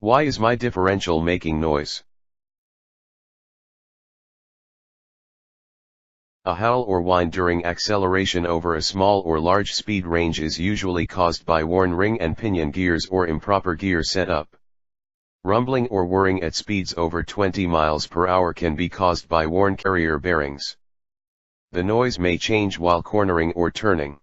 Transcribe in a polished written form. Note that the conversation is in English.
Why is my differential making noise? A howl or whine during acceleration over a small or large speed range is usually caused by worn ring and pinion gears or improper gear setup. Rumbling or whirring at speeds over 20 miles per hour can be caused by worn carrier bearings. The noise may change while cornering or turning.